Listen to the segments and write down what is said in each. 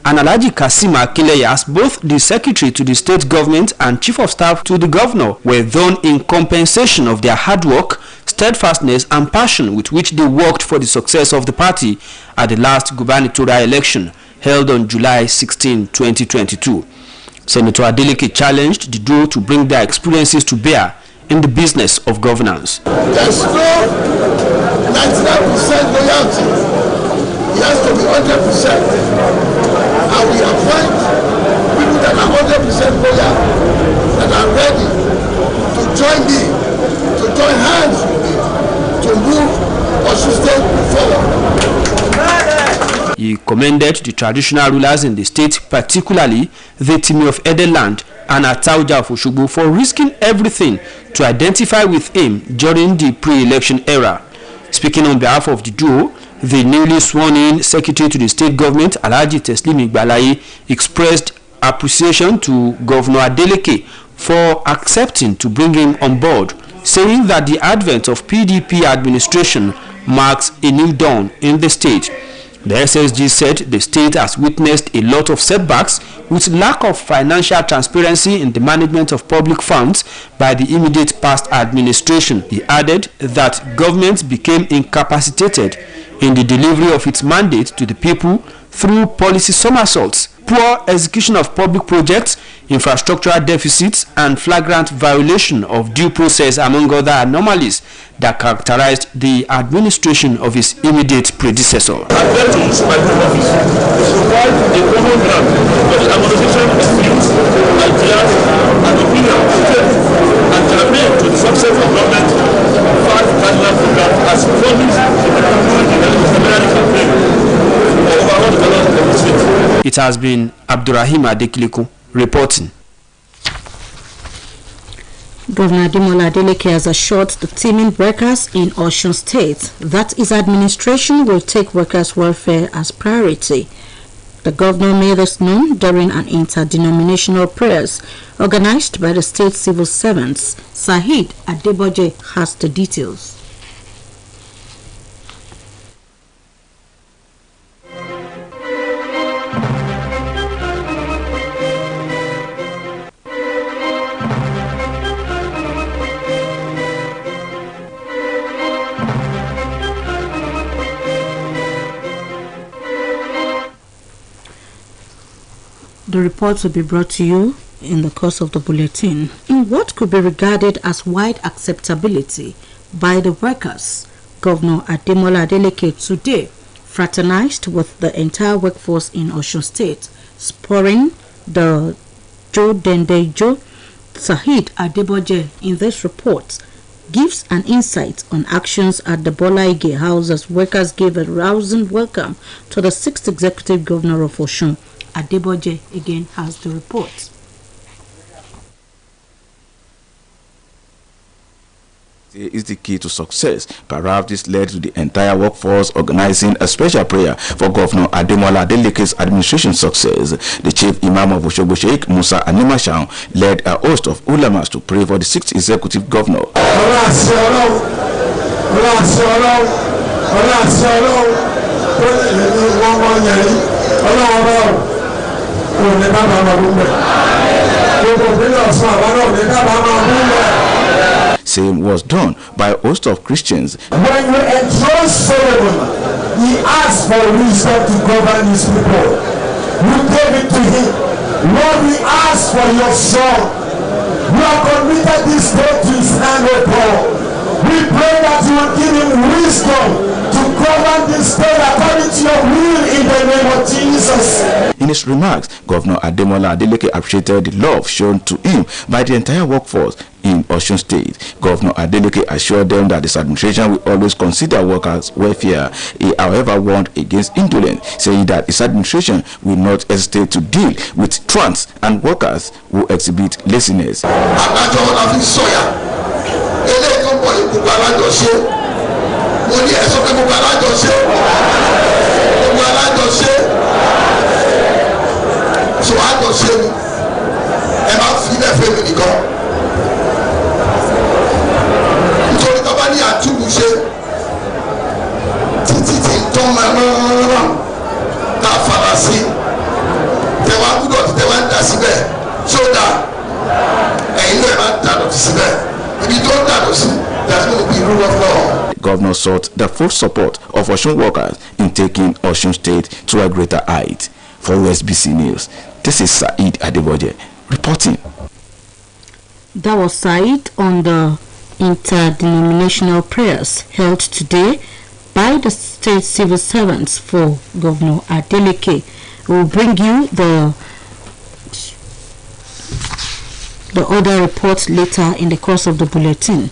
and Alhaji Kasim Akinleye as both the secretary to the state government and chief of staff to the governor were done in compensation of their hard work, steadfastness and passion with which they worked for the success of the party at the last gubernatorial election held on July 16, 2022. Senator Adeleke challenged the duo to bring their experiences to bear in the business of governance. There's no 99% loyalty. It has to be 100%. And we appoint people that are 100% loyal, that are ready to join me, to join hands with me, to move Osun State forward. He commended the traditional rulers in the state, particularly the Timi of Edeland and Atauja of Osogbo, for risking everything to identify with him during the pre-election era. Speaking on behalf of the duo, the newly sworn-in secretary to the state government, Alhaji Teslim Igbalaye, expressed appreciation to Governor Adeleke for accepting to bring him on board, saying that the advent of PDP administration marks a new dawn in the state. The SSG said the state has witnessed a lot of setbacks with lack of financial transparency in the management of public funds by the immediate past administration. He added that government became incapacitated in the delivery of its mandate to the people through policy somersaults, poor execution of public projects, infrastructural deficits, and flagrant violation of due process, among other anomalies that characterized the administration of his immediate predecessor. It has been Abdurrahim Adekileku reporting. Governor Ademola Adeleke has assured the teeming workers in Osun State that his administration will take workers' welfare as priority. The governor made this known during an interdenominational prayers organized by the state civil servants. Saheed Adeboje has the details. The reports will be brought to you in the course of the bulletin. In what could be regarded as wide acceptability by the workers, Governor Ademola Adeleke today fraternized with the entire workforce in Osun State, spurring the Joe Dendejo. Saheed Adeboje in this report gives an insight on actions at the Bola Ige House as workers gave a rousing welcome to the 6th executive governor of Osun. Adeboje again has the report. Is the key to success. Perhaps this led to the entire workforce organizing a special prayer for Governor Ademola Adeleke's administration success. The chief imam of Osogbo, Sheikh Musa Animashan, led a host of ulamas to pray for the 6th executive governor. Same was done by a host of Christians. When you enthrone Solomon, he asked for wisdom to govern his people. You gave it to him. Lord, we ask for your son. We have committed this day to his hand, O God. We pray that you will give him wisdom to govern this state according to your will in the name of Jesus. In his remarks, Governor Ademola Adeleke appreciated the love shown to him by the entire workforce in Osun State. Governor Adeleke assured them that this administration will always consider workers' welfare. He, however, warned against indolence, saying that his administration will not hesitate to deal with trans and workers who exhibit laziness. So I don't say, and I'll feel that family go. So the company are too much. Titi, don't that fallacy. So that ẹ̀yin náà máa dànù síbẹ̀ ibi tó dànù sí that's going to be rule of law. The governor sought the full support of Osun workers in taking Osun State to a greater height. For OSBC News, this is Said Adeboje reporting. That was Said on the interdenominational prayers held today by the state civil servants for Governor Adeleke. We will bring you the other reports later in the course of the bulletin.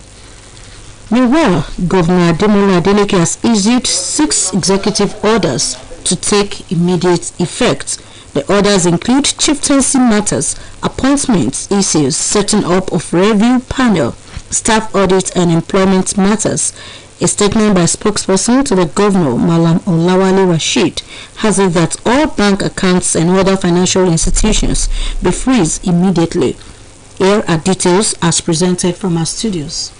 Meanwhile, Governor Ademola Adeleke has issued 6 executive orders to take immediate effect. The orders include chieftaincy matters, appointments issues, setting up of review panel, staff audit and employment matters. A statement by spokesperson to the governor, Malam Olawale Rashid, has it that all bank accounts and other financial institutions be freezed immediately. Here are details as presented from our studios.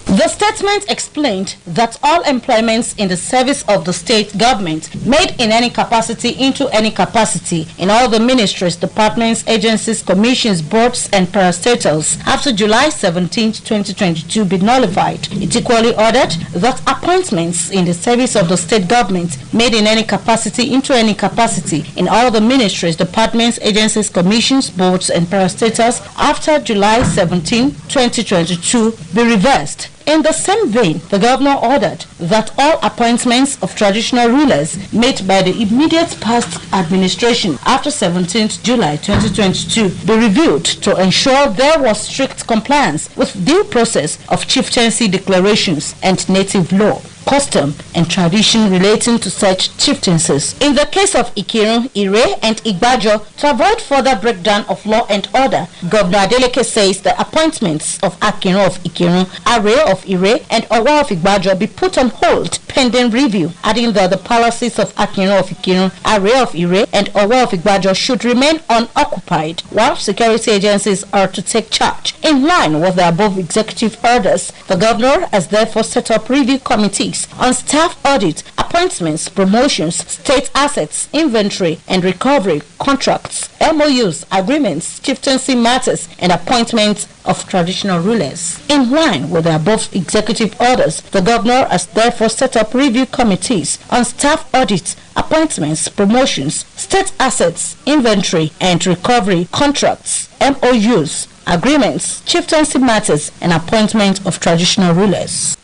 The statement explained that all employments in the service of the state government made in any capacity into any capacity in all the ministries, departments, agencies, commissions, boards and parastatals after July 17, 2022 be nullified. It equally ordered that appointments in the service of the state government made in any capacity into any capacity in all the ministries, departments, agencies, commissions, boards and parastatals after July 17, 2022 be reversed. In the same vein, the governor ordered that all appointments of traditional rulers made by the immediate past administration after 17th July 2022 be reviewed to ensure there was strict compliance with due process of chieftaincy declarations and native law, custom and tradition relating to such chieftaincies. In the case of Ikirun, Ire and Igbajo, to avoid further breakdown of law and order, Governor Adeleke says the appointments of Akirun of Ikirun, Are of Ire and Owa of Igbajo be put on hold pending review, adding that the palaces of Akirun of Ikirun, Are of Ire and Owa of Igbajo should remain unoccupied while security agencies are to take charge. In line with the above executive orders, the governor has therefore set up review committees on staff audit, appointments, promotions, state assets, inventory and recovery, contracts, MOUs, agreements, chieftaincy matters, and appointments of traditional rulers. In line with the above executive orders, the governor has therefore set up review committees on staff audit, appointments, promotions, state assets, inventory and recovery, contracts, MOUs, agreements, chieftaincy matters, and appointment of traditional rulers.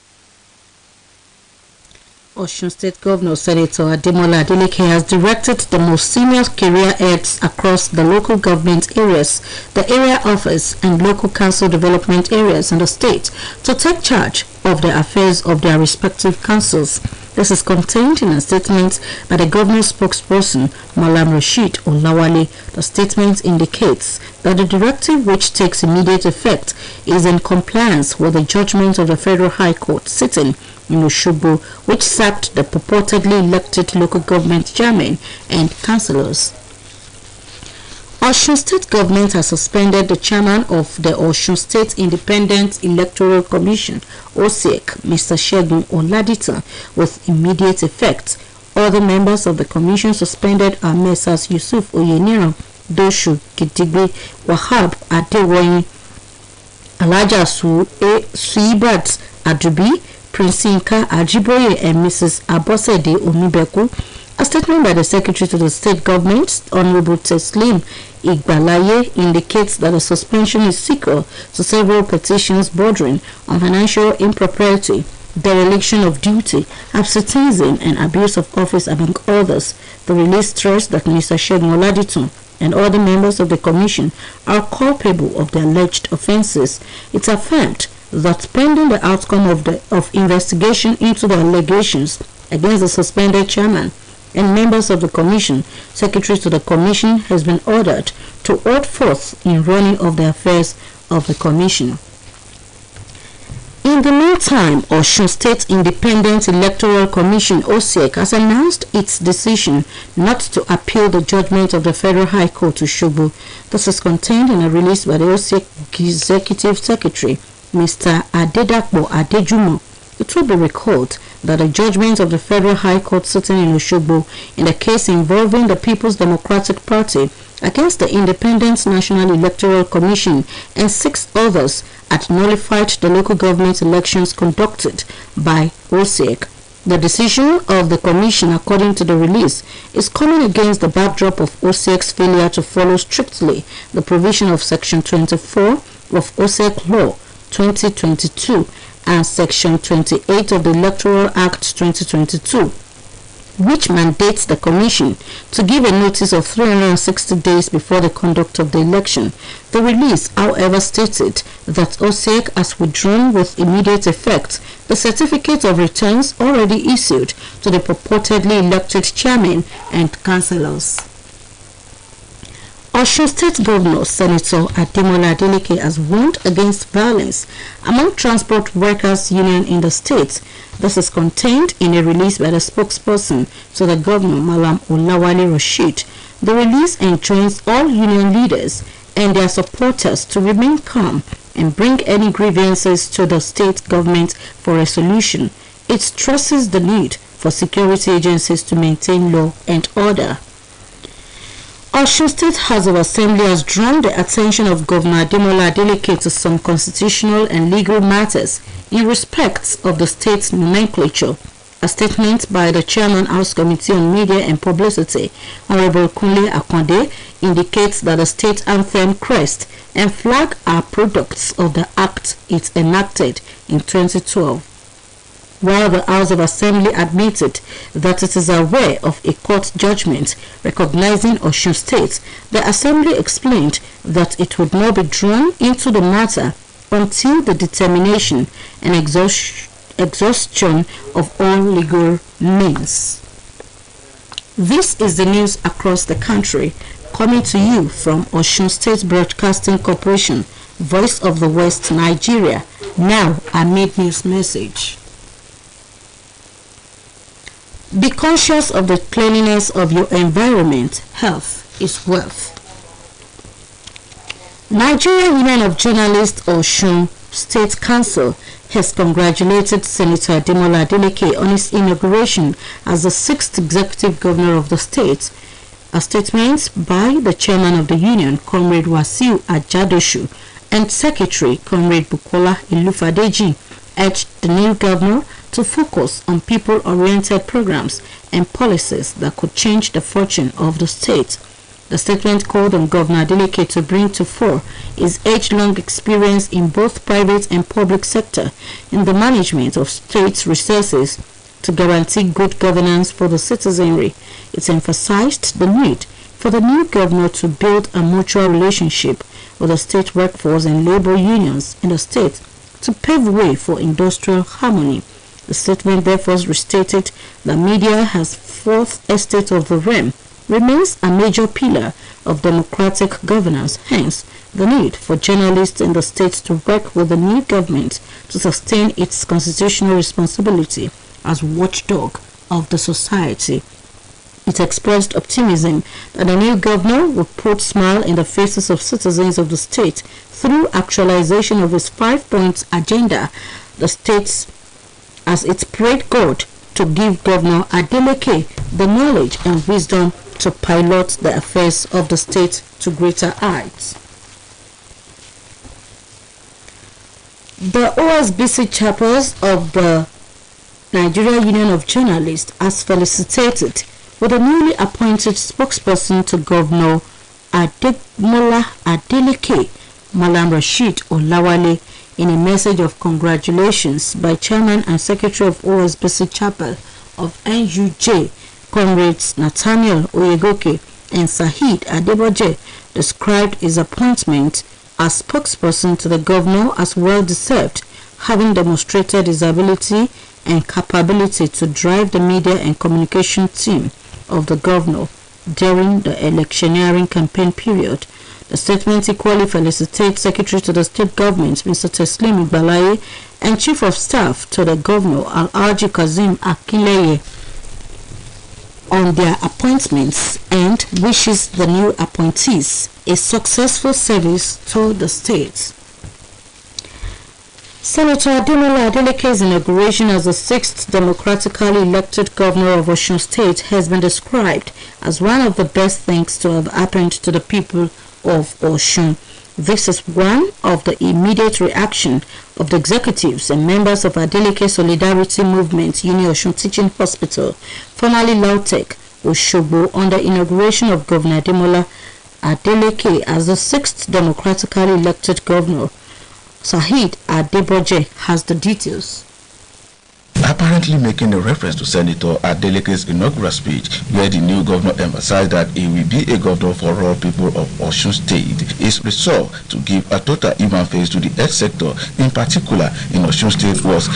Osun State Governor Senator Ademola Adeleke has directed the most senior career heads across the local government areas, the area office and local council development areas in the state to take charge of the affairs of their respective councils. This is contained in a statement by the governor's spokesperson, Malam Rashid Olawale. The statement indicates that the directive, which takes immediate effect, is in compliance with the judgment of the Federal High Court sitting in Osogbo, which sacked the purportedly elected local government chairman and councillors. Osun State government has suspended the chairman of the Osun State Independent Electoral Commission, OSEC, Mr. Segun Oladitan, with immediate effect. Other members of the commission suspended are Messrs. Yusuf Oyeniran, Doshu Gidigbe, Wahab Adewoyin, Alaja Suibat Adubi, Prince Inka Ajiboye and Mrs. Abosede Omibeku. A statement by the Secretary to the State Government, Honorable Teslim Igbalaye, indicates that the suspension is sequel to several petitions bordering on financial impropriety, dereliction of duty, absenteeism, and abuse of office, among others. The release stressed that Mr. Segun Oladitan and other members of the Commission are culpable of the alleged offences. It affirmed that pending the outcome of investigation into the allegations against the suspended chairman and members of the Commission, Secretary to the Commission has been ordered to hold forth in running of the affairs of the Commission. In the meantime, Osun State Independent Electoral Commission (OSEC) has announced its decision not to appeal the judgment of the Federal High Court to Osogbo. This is contained in a release by the OSEC Executive Secretary, Mr. Adedapo Adejumo. It will be recalled that the judgment of the Federal High Court sitting in Osogbo in the case involving the People's Democratic Party against the Independent National Electoral Commission and 6 others had nullified the local government elections conducted by OSEC. The decision of the Commission, according to the release, is coming against the backdrop of OSEC's failure to follow strictly the provision of Section 24 of OSEC Law 2022 and Section 28 of the Electoral Act 2022, which mandates the Commission to give a notice of 360 days before the conduct of the election. The release, however, stated that OSEC has withdrawn with immediate effect the certificate of returns already issued to the purportedly elected chairman and councillors. Osun State Governor Senator Ademola Adeleke has warned against violence among transport workers' union in the state. This is contained in a release by the spokesperson to the governor, Malam Olawale Rashid. The release enjoins all union leaders and their supporters to remain calm and bring any grievances to the state government for resolution. It stresses the need for security agencies to maintain law and order. Osun State House of Assembly has drawn the attention of Governor Ademola Adeleke to some constitutional and legal matters in respect of the state's nomenclature. A statement by the Chairman House Committee on Media and Publicity, Honorable Kunle Akwande, indicates that the state anthem, crest, and flag are products of the act it enacted in 2012. While the House of Assembly admitted that it is aware of a court judgment recognizing Osun State, the Assembly explained that it would not be drawn into the matter until the determination and exhaustion of all legal means. This is the news across the country, coming to you from Osun State Broadcasting Corporation, Voice of the West, Nigeria. Now, a mid-news message. Be conscious of the cleanliness of your environment. Health is wealth. Nigerian Union of Journalists Osun State Council has congratulated Senator Ademola Adeleke on his inauguration as the 6th executive governor of the state. A statement by the chairman of the union, Comrade Wasiu Ajadoshu, and Secretary, Comrade Bukola Ilufadeji, urged the new governor to focus on people-oriented programs and policies that could change the fortune of the state. The statement called on Governor Adeleke to bring to fore his age-long experience in both private and public sector in the management of state resources to guarantee good governance for the citizenry. It emphasized the need for the new governor to build a mutual relationship with the state workforce and labor unions in the state to pave way for industrial harmony. The statement therefore restated that media as fourth estate of the realm remains a major pillar of democratic governance, hence the need for journalists in the state to work with the new government to sustain its constitutional responsibility as watchdog of the society. It expressed optimism that the new governor will put smile in the faces of citizens of the state through actualization of his 5-point agenda. The state as its prayed God to give Governor Adeleke the knowledge and wisdom to pilot the affairs of the state to greater heights. The OSBC chapters of the Nigeria Union of Journalists has felicitated with a newly appointed spokesperson to Governor Ademola Adeleke, Malam Rashid Olawale, in a message of congratulations by Chairman and Secretary of OSBC Chapel of NUJ, Comrades Nathaniel Oyegoke and Sahid Adeboje, described his appointment as spokesperson to the governor as well deserved, having demonstrated his ability and capability to drive the media and communication team of the governor during the electioneering campaign period. The statement equally felicitates Secretary to the State Government, Mr. Teslim Igbalaye, and Chief of Staff to the Governor, Alhaji Kazim Akinleye, on their appointments and wishes the new appointees a successful service to the state. Senator Ademola Adeleke's inauguration as the 6th democratically elected governor of Osun State has been described as one of the best things to have happened to the people of Osun. This is one of the immediate reaction of the executives and members of Adeleke Solidarity Movement Uni Osun Teaching Hospital, formerly Lautech, Oshogbo, on the inauguration of Governor Ademola Adeleke as the 6th democratically elected governor. Saheed Adeboje has the details. Apparently making a reference to Senator Adeleke's inaugural speech, where the new governor emphasized that he will be a governor for all people of Osun State, his resolve to give a total human face to the health sector, in particular in Osun State, was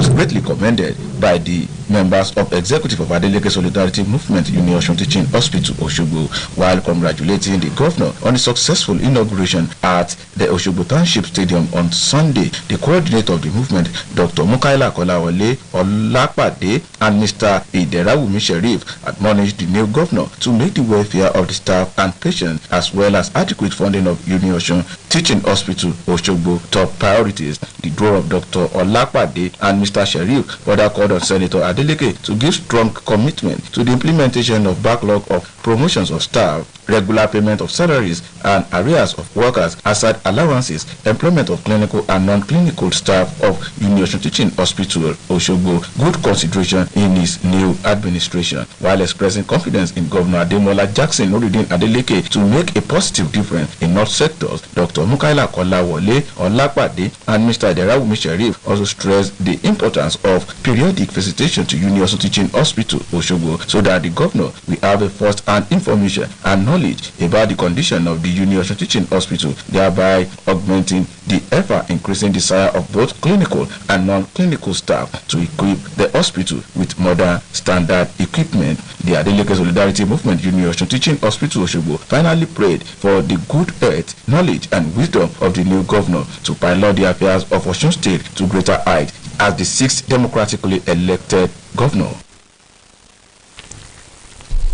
greatly commended by the members of executive of Adeleke Solidarity Movement Uni Osun Teaching Hospital Oshogbo, while congratulating the governor on the successful inauguration at the Oshogbo Township Stadium on Sunday. The coordinator of the movement, Dr. Mukaila Kolawole Olapade, and Mr. Iderabumi Sherif, admonished the new governor to make the welfare of the staff and patients, as well as adequate funding of Uni Osun Teaching Hospital Oshogbo, top priorities. The duo of Dr. Olapade and Mr. Sherif further called on Senator Adeleke to give strong commitment to the implementation of backlog of promotions of staff, regular payment of salaries and arrears of workers, aside allowances, employment of clinical and non-clinical staff of Uni Osun Teaching Hospital Oshogbo, good consideration in his new administration, while expressing confidence in Governor Ademola Jackson Nuruddin Adeleke to make a positive difference in all sectors. Dr. Mukaila Kolawole Olapade and Mr. Iderabumi Sherif also stressed the importance of periodic visitation to Uni Osun Teaching Hospital Oshogbo, so that the governor will have a first-hand information and knowledge about the condition of the Uni Osun Teaching Hospital, thereby augmenting the ever-increasing desire of both clinical and non-clinical staff to equip the hospital with modern standard equipment. The Adeleke Solidarity Movement Uni Osun Teaching Hospital Oshogbo finally prayed for the good health, knowledge and wisdom of the new governor to pilot the affairs of Osun State to greater heights as the 6th democratically elected governor.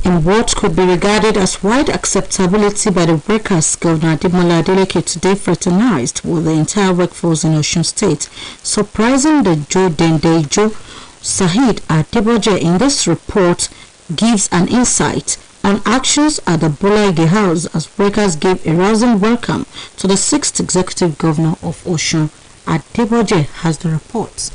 In what could be regarded as wide acceptability by the workers, Governor Ademola Adeleke today fraternized with the entire workforce in Osun State, surprising the Joe Dendejo. Saheed Adeboje in this report gives an insight on actions at the Bolaige House as workers gave a rousing welcome to the 6th executive governor of Osun. Adeboje has the report.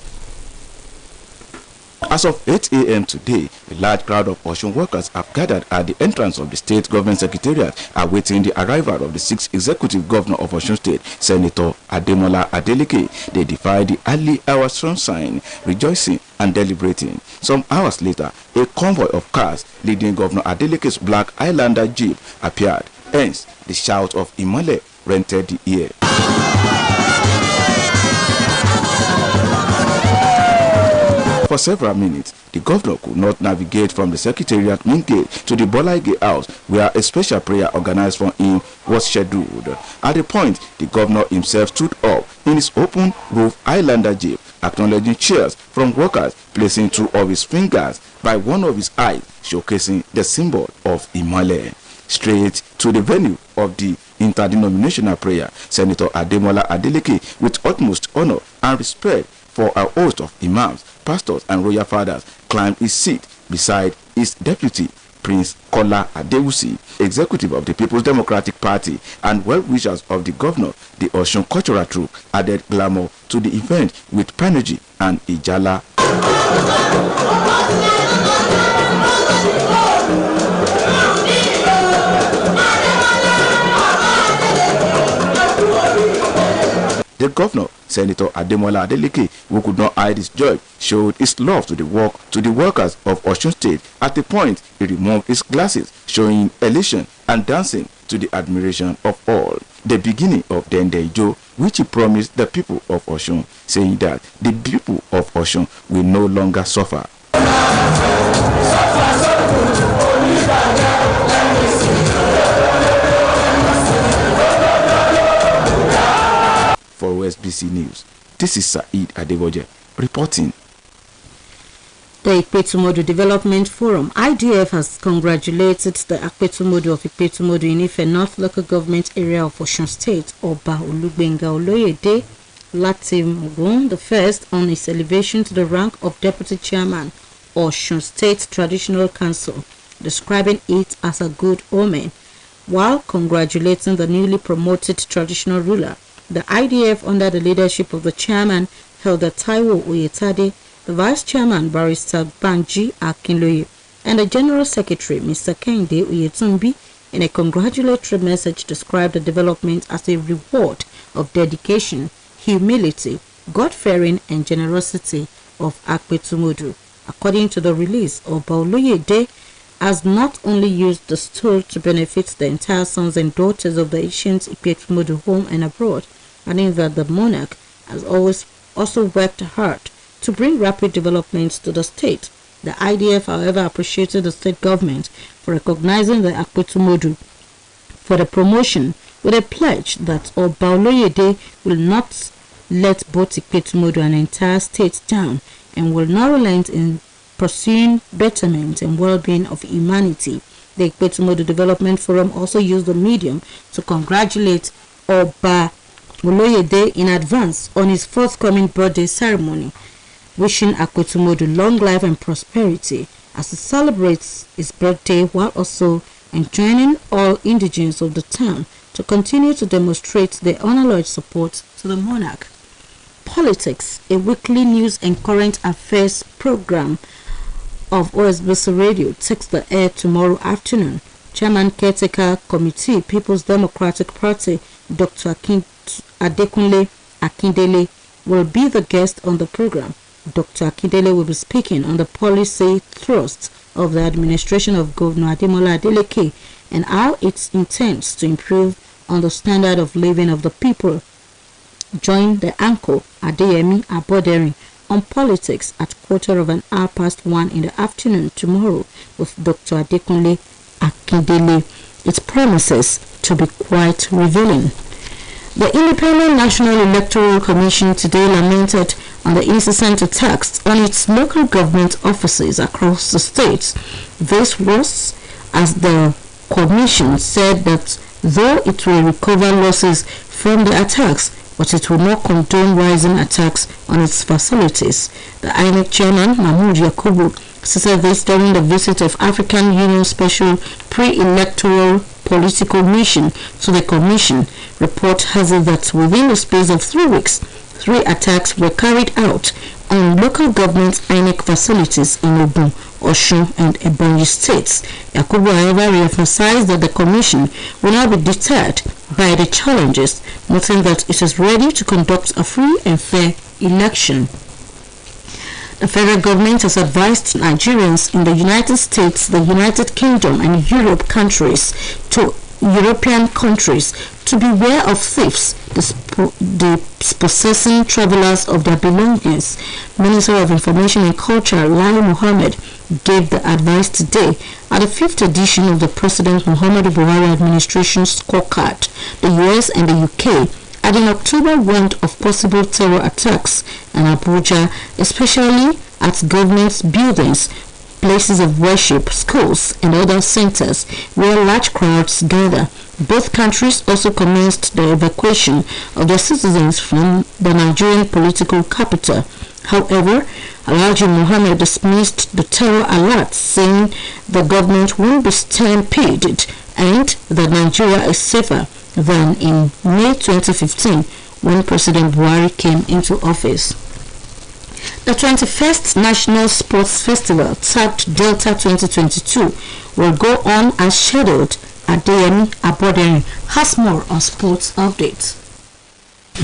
As of 8 a.m. today, a large crowd of Osun workers have gathered at the entrance of the state government secretariat, awaiting the arrival of the 6th executive governor of Osun State, Senator Ademola Adeleke. They defied the early hour sunshine, rejoicing and deliberating. Some hours later, a convoy of cars leading Governor Adeleke's black Highlander Jeep appeared. Hence, the shout of Imole rented the ear. For several minutes, the governor could not navigate from the secretariat main gate to the Bolaige House, where a special prayer organized for him was scheduled. At the point, the governor himself stood up in his open roof Highlander Jeep, acknowledging cheers from workers, placing two of his fingers by one of his eyes, showcasing the symbol of Imale. Straight to the venue of the interdenominational prayer, Senator Ademola Adeleke, with utmost honor and respect for a host of imams, pastors and royal fathers, climbed his seat beside his deputy, Prince Kola Adewusi, executive of the People's Democratic Party and well-wishers of the governor. The Osun cultural troupe added glamour to the event with Paneji and Ijala. The governor, Senator Ademola Adeleke, who could not hide his joy, showed his love to the workers of Osun State. At the point, he removed his glasses, showing elation and dancing to the admiration of all. The beginning of Dendejo, which he promised the people of Osun, saying that the people of Osun will no longer suffer. For OSBC News, this is Saeed Adeboje reporting. The Ikpetumodu Development Forum, IDF, has congratulated the Akpetumodu of Ikpetumodu in Ife North Local Government Area of Osun State, Oba Olugbenga Oloyede, Latim the first on his elevation to the rank of Deputy Chairman of Osun State Traditional Council, describing it as a good omen. While congratulating the newly promoted traditional ruler, the IDF, under the leadership of the chairman, Elder Taiwo Oyetade, the vice chairman, Barrister Banji Akinloye, and the general secretary, Mr. Kehinde Oyetunbi, in a congratulatory message, described the development as a reward of dedication, humility, God-fearing, and generosity of Akpetumodu. According to the release, Oba Oloyede has not only used the stool to benefit the entire sons and daughters of the ancient Ikpetumodu home and abroad, adding that the monarch has always also worked hard to bring rapid developments to the state. The IDF, however, appreciated the state government for recognizing the Akpetumodu for the promotion, with a pledge that Oba Oloyede will not let both Ikpetumodu and the entire state down, and will not relent in pursuing betterment and well-being of humanity. The Ikpetumodu Development Forum also used the medium to congratulate Oba Oloyede in advance on his forthcoming birthday ceremony, wishing Akpetumodu long life and prosperity as he celebrates his birthday, while also enjoining all indigents of the town to continue to demonstrate their unalloyed support to the monarch. Politics, a weekly news and current affairs program of OSBC Radio, takes the air tomorrow afternoon. Chairman Caretaker Committee, People's Democratic Party, Dr. Adekunle Akindele, will be the guest on the program. Dr. Akindele will be speaking on the policy thrust of the administration of Governor Ademola Adeleke and how it intends to improve on the standard of living of the people. Join the anchor Adeyemi Abodering on politics at 1:15 in the afternoon tomorrow with Dr. Adekunle Akindele. It promises to be quite revealing. The Independent National Electoral Commission today lamented on the incessant attacks on its local government offices across the states. This was as the commission said that though it will recover losses from the attacks, but it will not condone rising attacks on its facilities. The INEC chairman, Mahmoud Yakubu, said this during the visit of African Union Special Pre-Electoral Political Mission to the Commission. Report has it that within the space of 3 weeks, 3 attacks were carried out on local government INEC facilities in Ogun, Osun, and Ebonyi states. Yakubu, however, re-emphasized that the Commission will not be deterred by the challenges, noting that it is ready to conduct a free and fair election. The federal government has advised Nigerians in the United States, the United Kingdom, and European countries to beware of thieves dispossessing travelers of their belongings. Minister of Information and Culture, Lali Mohammed, gave the advice today at the 5th edition of the President Muhammadu Buhari administration scorecard. The US and the UK had in October warned of possible terror attacks in Abuja, especially at government buildings, places of worship, schools, and other centers where large crowds gather. Both countries also commenced the evacuation of their citizens from the Nigerian political capital. However, Alhaji Mohammed dismissed the terror alert, saying the government won't be stampeded and that Nigeria is safer than in May 2015 when President Buhari came into office. The 21st National Sports Festival, tagged Delta 2022, will go on as scheduled. Adeyemi Abodering has more on sports updates.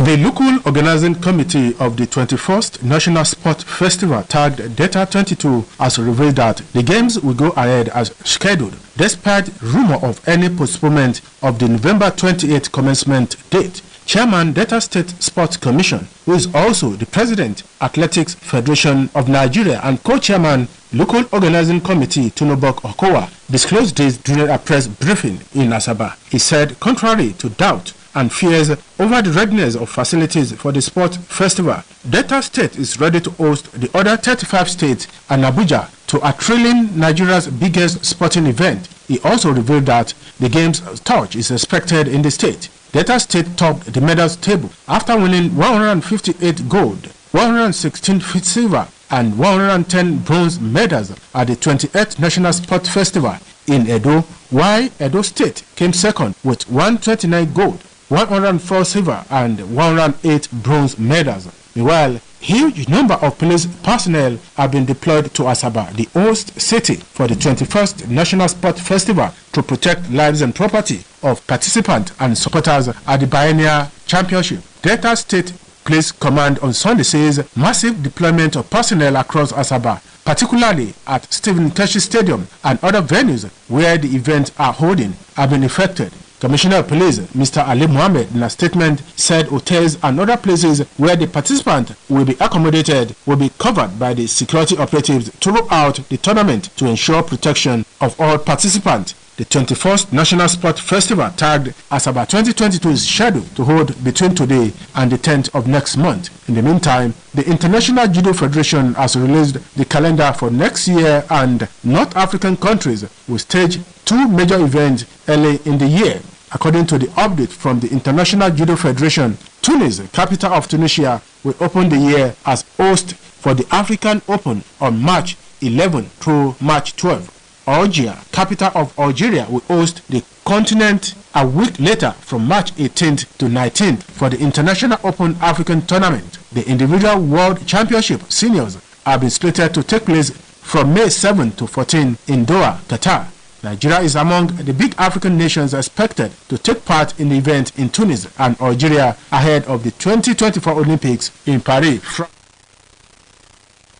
The local organizing committee of the 21st National Sport Festival, tagged Delta 22, has revealed that the games will go ahead as scheduled, despite rumor of any postponement of the November 28th commencement date. Chairman, Delta State Sports Commission, who is also the President, Athletics Federation of Nigeria, and co-chairman, Local Organizing Committee, Tunobok Okowa, disclosed this during a press briefing in Asaba. He said, contrary to doubt and fears over the readiness of facilities for the sport festival. Delta State is ready to host the other 35 states and Abuja to a thrilling Nigeria's biggest sporting event. He also revealed that the game's torch is expected in the state. Delta State topped the medals table after winning 158 gold, 116 silver, and 110 bronze medals at the 28th National Sport Festival in Edo, while Edo State came second with 129 gold, 104 silver, and 108 bronze medals. Meanwhile, huge number of police personnel have been deployed to Asaba, the host city, for the 21st National Sport Festival to protect lives and property of participants and supporters at the Biennial Championship. Delta State Police Command on Sunday says massive deployment of personnel across Asaba, particularly at Stephen Keshi Stadium and other venues where the events are holding, have been effected. Commissioner of Police Mr. Ali Mohammed in a statement said hotels and other places where the participants will be accommodated will be covered by the security operatives throughout the tournament to ensure protection of all participants. The 21st National Sport Festival, tagged Asaba 2022, is scheduled to hold between today and the 10th of next month. In the meantime, the International Judo Federation has released the calendar for next year, and North African countries will stage 2 major events early in the year. According to the update from the International Judo Federation, Tunis, capital of Tunisia, will open the year as host for the African Open on March 11 through March 12. Algiers, capital of Algeria, will host the continent a week later from March 18th to 19th for the International Open African Tournament. The Individual World Championship Seniors have been slated to take place from May 7 to 14 in Doha, Qatar. Nigeria is among the big African nations expected to take part in the event in Tunis and Algeria ahead of the 2024 Olympics in Paris.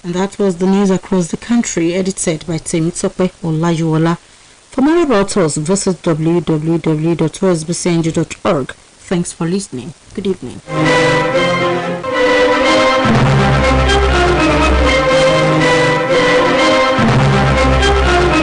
And that was the news across the country, edited by Temitsope Olajuwola. For more about us, visit www.osbcng.org. Thanks for listening. Good evening.